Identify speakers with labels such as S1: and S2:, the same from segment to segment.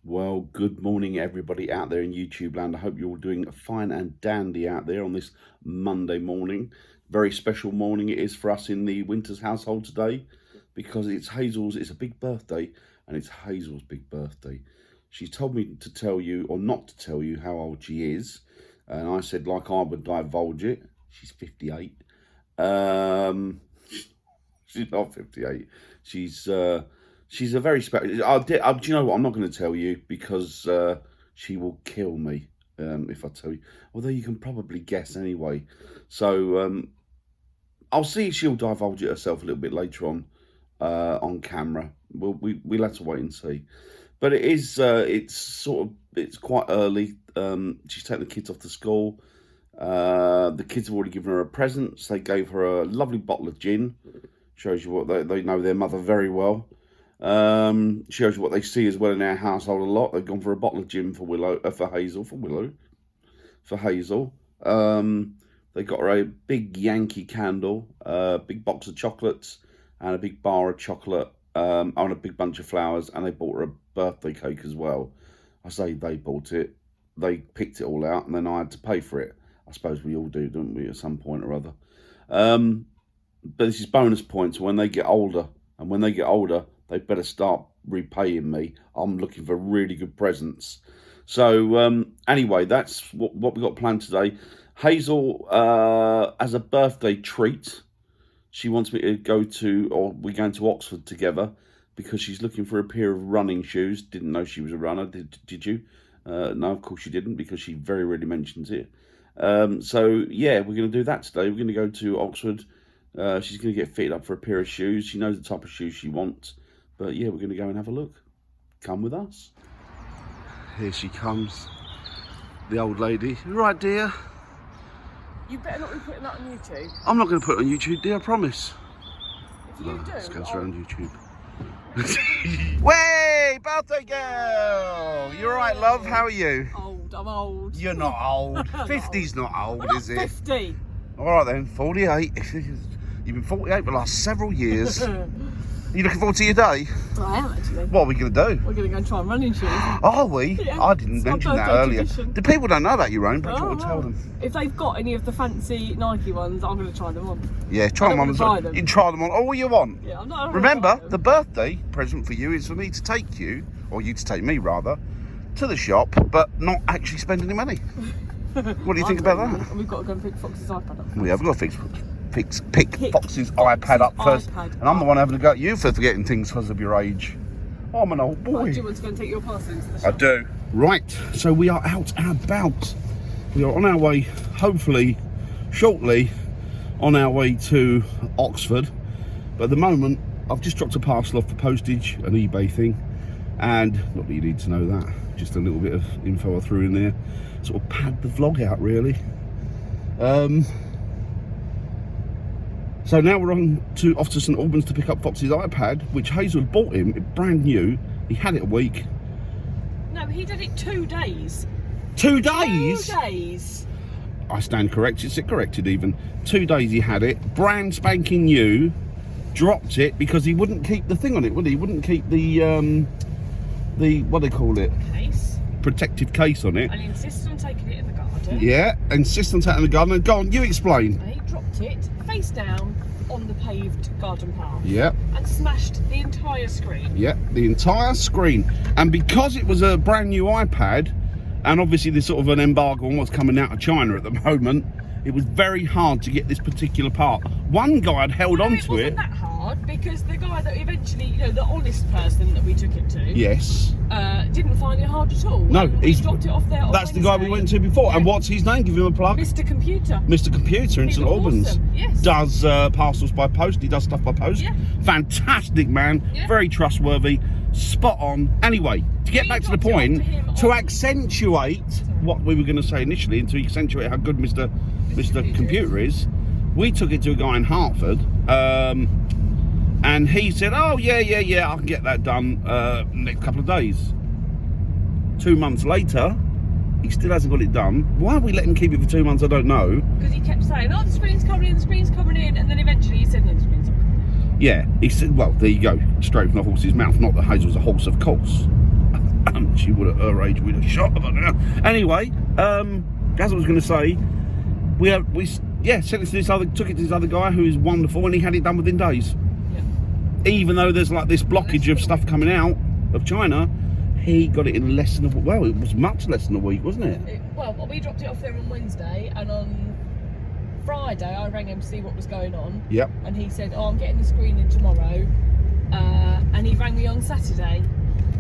S1: Well, good morning, everybody out there in YouTube land. I hope you're all doing fine and dandy out there on this Monday morning. Very special morning it is for us in the Winters household today because it's a big birthday, and it's Hazel's big birthday. She's told me to tell you, or not to tell you, how old she is. And I said, like I would divulge it, she's 58. She's not 58. She's a very special. Do you know what? I'm not going to tell you because she will kill me if I tell you. Although you can probably guess anyway. So I'll see if she'll divulge it herself a little bit later on camera. We'll have to wait and see. But it's quite early. She's taking the kids off to school. The kids have already given her a present. So they gave her a lovely bottle of gin. Shows you what they know their mother very well. Shows you what they see as well in our household a lot. They've gone for a bottle of gin for Hazel. They got her a big Yankee candle, a big box of chocolates, and a big bar of chocolate, and a big bunch of flowers, and they bought her a birthday cake as well. I say they bought it. They picked it all out, and then I had to pay for it. I suppose we all do, don't we, at some point or other. But this is bonus points when they get older. And when they get older, they better start repaying me. I'm looking for really good presents. So anyway, that's what we got planned today. Hazel, as a birthday treat, she wants me to we're going to Oxford together because she's looking for a pair of running shoes. Didn't know she was a runner, did you? No, of course you didn't, because she very rarely mentions it. So yeah, we're going to do that today. We're going to go to Oxford. She's going to get fitted up for a pair of shoes. She knows the type of shoes she wants. But yeah, we're going to go and have a look. Come with us. Here she comes, the old lady. You right, dear?
S2: You better not be putting that on YouTube.
S1: I'm not going to put it on YouTube, dear, I promise.
S2: If you do,
S1: Let's go straight on YouTube. Way, birthday girl! You alright, love? How are you?
S2: I'm old.
S1: You're not old. 50's not old,
S2: I'm
S1: is
S2: not
S1: it?
S2: 50.
S1: Alright then, 48. You've been 48 for the last several years. Are you looking forward to your day?
S2: I am, actually.
S1: What are we going to do?
S2: We're going to go and try and running shoes.
S1: Are we?
S2: Yeah,
S1: I didn't mention that earlier.
S2: Tradition.
S1: The people don't know about your own, but I want to tell them.
S2: If they've got any of the fancy Nike ones, I'm going to try them on.
S1: Yeah, try them on. You can try them on all you want.
S2: Yeah, I'm not.
S1: Remember, the birthday present for you is for me to take you, or you to take me rather, to the shop, but not actually spend any money. What do you think about that?
S2: We've got to go and pick Fox's iPad up.
S1: We have got to pick Fox's iPad up first. And I'm the one having to go at you for forgetting things because of your age. Oh, I'm an old boy.
S2: Do you want to go and take your parcel into the shop?
S1: I do. Right, so we are out and about. We are on our way, hopefully, shortly, on our way to Oxford. But at the moment, I've just dropped a parcel off for postage, an eBay thing. And not that you need to know that, just a little bit of info I threw in there. Sort of pad the vlog out, really. So now we're off to St Albans to pick up Fox's iPad, which Hazel bought him, brand new. He had it a week.
S2: No, he did it 2 days.
S1: 2 days?
S2: 2 days.
S1: I stand corrected. It's corrected even. 2 days he had it, brand spanking new. Dropped it because he wouldn't keep the thing on it, would he? He wouldn't keep the what do they call it?
S2: Case.
S1: Protective case on it.
S2: And he insisted on taking it in the garden.
S1: Yeah, insist on taking it in the garden. Go on, you explain.
S2: And he dropped it face down on the paved garden path.
S1: Yeah.
S2: And smashed the entire screen.
S1: Yeah, the entire screen. And because it was a brand new iPad, and obviously there's sort of an embargo on what's coming out of China at the moment, it was very hard to get this particular part. One guy had held on to it.
S2: It wasn't that hard because the guy that eventually, the honest person that we took it to,
S1: yes,
S2: didn't find it hard at all.
S1: No,
S2: he dropped it off there.
S1: That's the guy we went to before. Yeah. And what's his name? Give him a plug.
S2: Mr. Computer.
S1: Mr. Computer in St Albans.
S2: Awesome. Yes.
S1: Does parcels by post. He does stuff by post. Yeah. Fantastic man. Yeah. Very trustworthy. Spot on. Anyway, to get back to the point, to accentuate what we were going to say initially, and to accentuate how good Mr. Computer is, we took it to a guy in Hartford, and he said, "Oh yeah, I can get that done next couple of days." 2 months later, he still hasn't got it done. Why we let him keep it for 2 months, I don't know.
S2: Because he kept saying, "Oh, the screen's coming in," and then eventually he said, "No, the screen's not coming in."
S1: Yeah, he said, well, there you go, straight from the horse's mouth. Not that Hazel's a horse, of course. She would, at her age, we'd have shot her by now. Anyway, as I was going to say, we sent it to took it to this other guy who is wonderful, and he had it done within days.
S2: Yeah.
S1: Even though there's like this blockage of stuff coming out of China, he got it in less than a week. Well, it was much less than a week, wasn't it?
S2: Well, we dropped it off there on Wednesday, and on Friday I rang him to see what was going on.
S1: Yep.
S2: And he said, "Oh, I'm getting the screening tomorrow," and he rang me on Saturday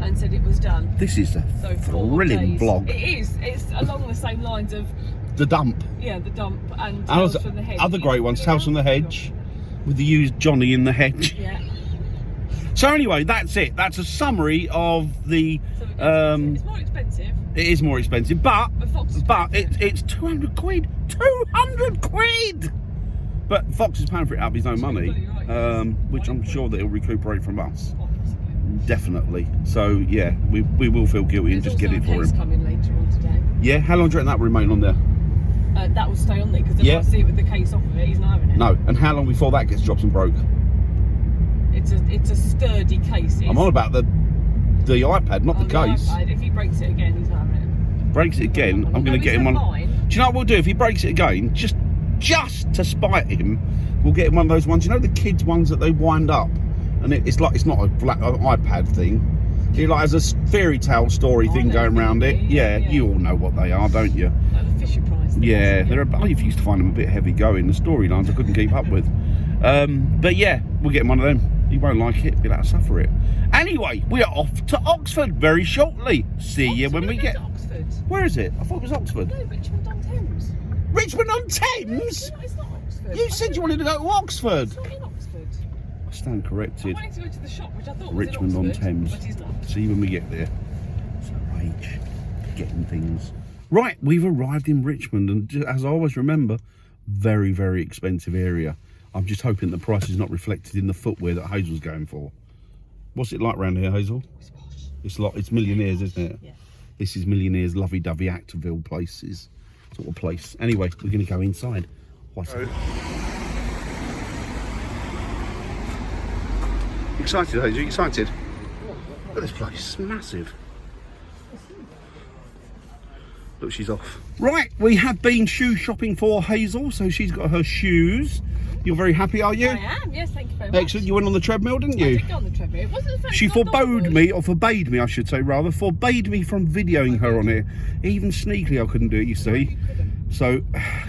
S2: and said it was done.
S1: This is a
S2: So 4
S1: thrilling
S2: days.
S1: vlog.
S2: It is. It's along the same lines of
S1: The dump.
S2: the dump and
S1: And
S2: Tales from the Hedge.
S1: other great ones, Tales from the Hedge, with the used Johnny in the hedge.
S2: Yeah.
S1: So anyway, that's it. That's a summary of the.
S2: So it's more expensive.
S1: It is more expensive, but
S2: Fox is
S1: it's 200 quid. 200 quid. But Fox is paying for it out of his own money, which I'm sure that he'll recuperate from us. Definitely. So yeah, we will feel guilty and just get it for him.
S2: Coming later on today.
S1: Yeah. How long do you reckon that will remain on there?
S2: That will stay on there because if I see it with the case off of it, he's not having it.
S1: No. And how long before that gets dropped and broke?
S2: It's a sturdy case.
S1: I'm on about the iPad, not the case.
S2: iPad, if he breaks it again, he's not having it.
S1: Breaks it again, I'm going to get him one. Do you know what we'll do? If he breaks it again, just to spite him, we'll get him one of those ones. You know the kids ones that they wind up, and it's like, it's not a black iPad thing. It like has a fairy tale story thing going around it. Yeah, you all know what they are, don't you?
S2: Like the Fisher Price.
S1: Yeah, I used to find them a bit heavy going. The storylines I couldn't keep up with. But yeah, we'll get him one of them. He won't like it, he'll have to suffer it. Anyway, we are off to Oxford very shortly. See you when we get.
S2: Oxford.
S1: Where is it? I thought it was Oxford.
S2: No, Richmond on Thames.
S1: Richmond on Thames?
S2: No, it's not Oxford.
S1: You said you wanted to go to Oxford.
S2: It's not in Oxford.
S1: I stand corrected.
S2: I wanted to go to the shop, which I thought
S1: Richmond
S2: was in
S1: on
S2: Oxford,
S1: Thames.
S2: but it's not.
S1: See you when we get there. It's a rage. Getting things. Right, we've arrived in Richmond, and as I always remember, very, very expensive area. I'm just hoping the price is not reflected in the footwear that Hazel's going for. What's it like around here, Hazel?
S2: It's posh.
S1: It's millionaires, isn't it?
S2: Yeah.
S1: This is millionaires, lovey-dovey Actonville places, sort of place. Anyway, we're going to go inside. Excited, Hazel? You excited? Look at this place, it's massive. Look, she's off. Right, we have been shoe shopping for Hazel, so she's got her shoes. You're very happy, are you?
S2: I am, yes, thank you very much.
S1: Excellent. You went on the treadmill, didn't you?
S2: I did go on the treadmill. It wasn't the fact
S1: She
S2: that I thought it was.
S1: forbade me, I should say, rather, forbade me from videoing her on it. Even sneakily, I couldn't do it, you see.
S2: You couldn't.
S1: So,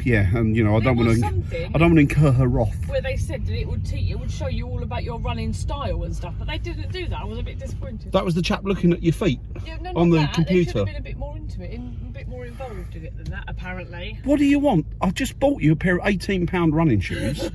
S1: yeah, and you know, I don't want to incur her wrath.
S2: Where they said that it would show you all about your running style and stuff, but they didn't do that. I was a bit disappointed.
S1: That was the chap looking at your feet on the computer.
S2: They should have been a bit more into it, a bit more involved in it than that, apparently.
S1: What do you want? I've just bought you a pair of £18 running shoes.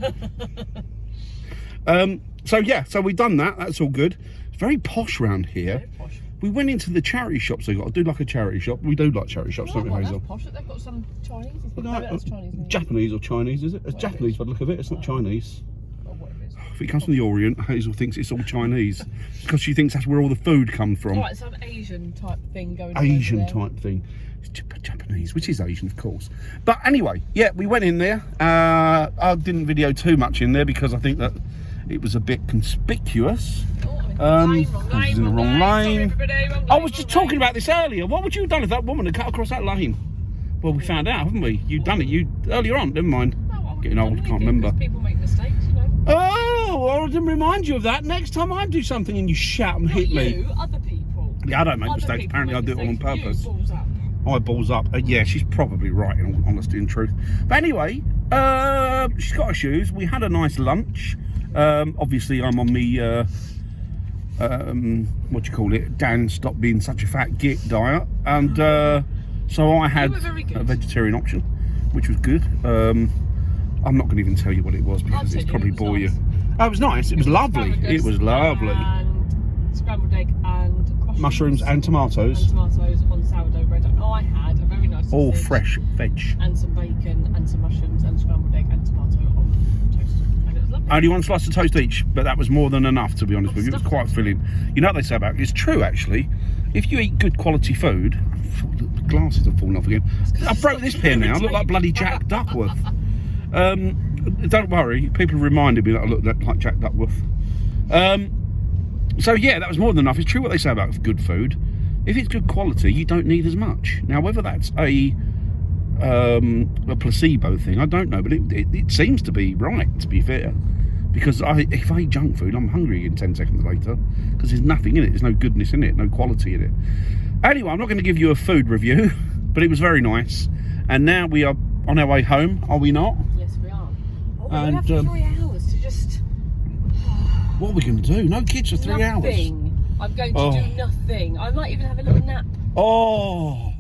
S1: So we've done that. That's all good. It's very posh round here.
S2: Very posh.
S1: We went into the charity shops. They got. I do like a charity shop. We do like charity shops, don't we, Hazel?
S2: That's posh. They've got some Chinese.
S1: No,
S2: That's Chinese.
S1: Japanese or Chinese, is it? It's
S2: Whatever
S1: Japanese
S2: it
S1: by the look of it. It's not Chinese.
S2: Or whatever it is.
S1: If it comes from the Orient, Hazel thinks it's all Chinese because she thinks that's where all the food comes from.
S2: Right, some Asian type thing going on.
S1: Asian
S2: over there.
S1: type thing. It's Japanese, which is Asian, of course. But anyway, yeah, we went in there. I didn't video too much in there because I think that it was a bit conspicuous.
S2: Oh,
S1: was in the wrong lane.
S2: Sorry,
S1: I was just talking about this earlier. What would you have done if that woman had cut across that lane? Well, we found out, haven't we? You'd done it. Earlier on. Never mind. Getting old, can't remember.
S2: People make mistakes, you know.
S1: Oh, well, I didn't remind you of that. Next time I do something and you shout and hit me.
S2: You, other people.
S1: Yeah, I don't make
S2: Other
S1: mistakes.
S2: people
S1: Apparently, I
S2: make
S1: do it all on
S2: mistakes.
S1: purpose.
S2: You balls up.
S1: I balls up. Yeah, she's probably right, in all honesty and truth. But anyway, she's got her shoes. We had a nice lunch. Obviously, I'm on the what do you call it? Dan, stop being such a fat git diet, and so I had a vegetarian option, which was good. I'm not going to even tell you what it was because it's probably bore you. Oh, it was nice. It was lovely. It was lovely.
S2: And scrambled egg and
S1: mushrooms and tomatoes.
S2: And tomatoes on sourdough bread. And I had a very nice
S1: all
S2: sausage
S1: fresh veg.
S2: And some bacon and some mushrooms and scrambled egg and tomato on toast. And it was lovely.
S1: Only one slice of toast each, but that was more than enough, to be honest with you. It was quite filling. You know what they say about it? It's true, actually. If you eat good quality food, the glasses have fallen off again. I broke this pen now. I look like bloody Jack Duckworth. Don't worry, people have reminded me that I look like Jack Duckworth. So yeah, that was more than enough. It's true what they say about good food. if it's good quality, you don't need as much. Now, whether that's a placebo thing, I don't know, but it seems to be right, to be fair. Because if I eat junk food, I'm hungry in 10 seconds later, because there's nothing in it. There's no goodness in it, no quality in it. Anyway, I'm not going to give you a food review, but it was very nice. And now we are on our way home, are we not?
S2: Yes, we are. Oh, we
S1: And,
S2: have 3 hours to just...
S1: What are we going to do? No kids for 3 hours.
S2: Nothing. I'm going to do nothing. I might even have a little nap.
S1: Oh,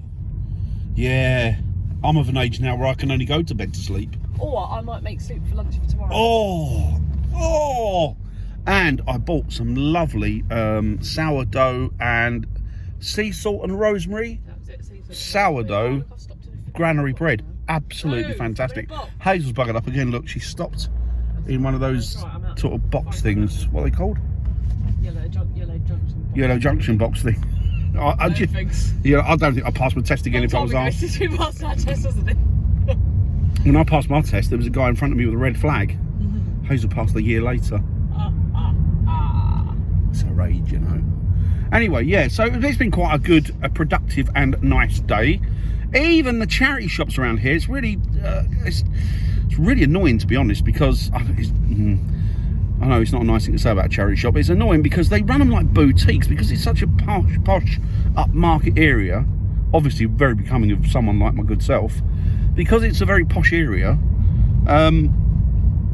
S1: yeah. I'm of an age now where I can only go to bed to sleep.
S2: Or I might make soup for lunch for tomorrow.
S1: Oh. And I bought some lovely sourdough and sea salt and rosemary.
S2: That was it.
S1: Sourdough
S2: I've stopped in
S1: granary bread. Absolutely fantastic. Hazel's buggered up again. Look, she stopped in one of those sort of box things. What are they called?
S2: Yellow junction.
S1: Yellow junction box thing. I don't think I passed my test again if I was asked.
S2: You passed that test, wasn't it?
S1: When I passed my test, there was a guy in front of me with a red flag. Hazel passed a year later. It's her age, you know. Anyway, yeah, so it's been quite a productive and nice day. Even the charity shops around here, it's really annoying, to be honest, because I know it's not a nice thing to say about a charity shop. It's annoying because they run them like boutiques, because it's such a posh upmarket area. Obviously, very becoming of someone like my good self, because it's a very posh area.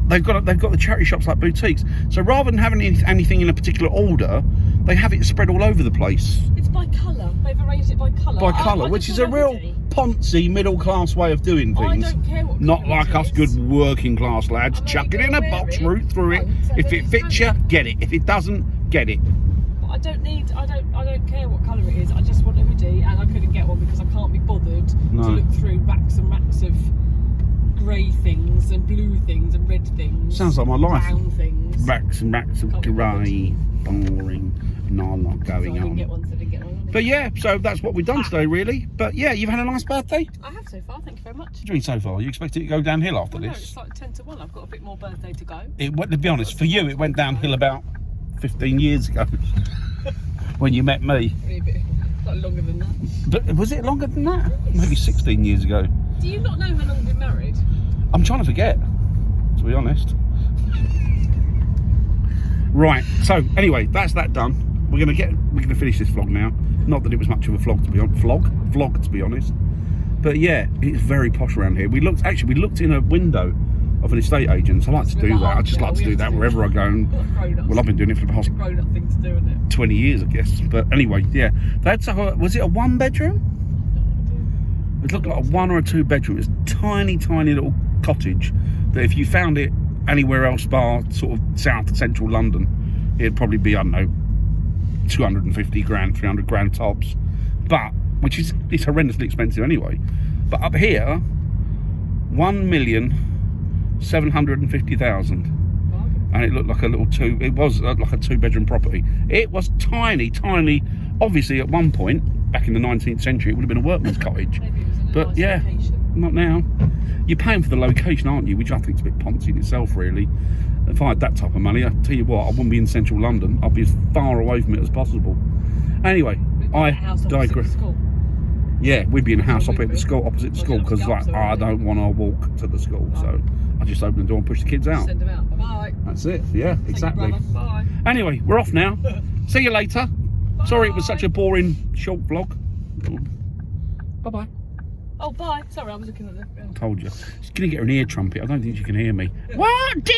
S1: They've got the charity shops like boutiques. So rather than having anything in a particular order, they have it spread all over the place.
S2: It's by colour. They've arranged it by colour.
S1: By colour, which is a real poncy middle class way of doing things.
S2: I don't care what
S1: not like us good working class lads. Chuck it in a box, root through it. If it fits you, get it. If it doesn't, get it.
S2: I don't care what colour it is. I just want a hoodie, and I couldn't get one because I can't be bothered to look through racks and racks of grey things and blue things and red things.
S1: Sounds like my life.
S2: Brown things.
S1: Racks and racks of grey, boring. No, I'm not going on. But yeah, so that's what we've done today, really. But yeah, you've had a nice birthday?
S2: I have so far, thank you very much.
S1: What do you mean so far? You expect it to go downhill after this?
S2: No, it's like 10 to 1. I've got a bit more birthday to go.
S1: To be honest, for you, it went downhill about 15 years ago when you met me.
S2: Maybe a bit longer than that.
S1: But was it longer than that?
S2: Yes.
S1: Maybe 16 years ago.
S2: Do you not know how long you've been married?
S1: I'm trying to forget, to be honest. Right, so anyway, that's that done. We're gonna finish this vlog now. Not that it was much of a vlog to be honest. But yeah, it's very posh around here. We looked in a window of an estate agent. I like to do that. I just like to do that wherever I go. And, well, I've been doing it for the past 20 years, I guess. But anyway, yeah. Was it a 1-bedroom? It looked like a 1 or a 2-bedroom. It's a tiny, tiny little cottage that if you found it anywhere else bar sort of south central London, it'd probably be, I don't know, 250 grand, 300 grand tops. But, it's horrendously expensive anyway. But up here, 1,750,000. And it looked like it was like a 2-bedroom property. It was tiny, tiny. Obviously, at one point, back in the 19th century, it would have been a workman's cottage.
S2: Maybe it was in a
S1: But
S2: nice
S1: yeah,
S2: location.
S1: not now. You're paying for the location, aren't you? Which I think is a bit poncy in itself, really. If I had that type of money, I tell you what, I wouldn't be in central London. I'd be as far away from it as possible. Anyway, I digress. Yeah, we'd be in a house opposite the school, because I don't want to walk to the school, so I just open the door and push the kids out.
S2: Send them out. Bye-bye.
S1: That's it. Yeah, exactly.
S2: Bye.
S1: Anyway, we're off now. See you later.
S2: Bye.
S1: Sorry it was such a boring short vlog. Bye bye.
S2: Oh, bye. Sorry, I was looking at the...
S1: Told you. She's going to get her an ear trumpet. I don't think she can hear me. What, dear?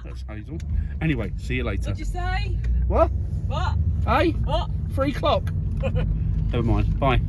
S1: That's Hazel. Anyway, see you later.
S2: What'd you say?
S1: What?
S2: What?
S1: Hey?
S2: What?
S1: 3 o'clock. Never mind. Bye.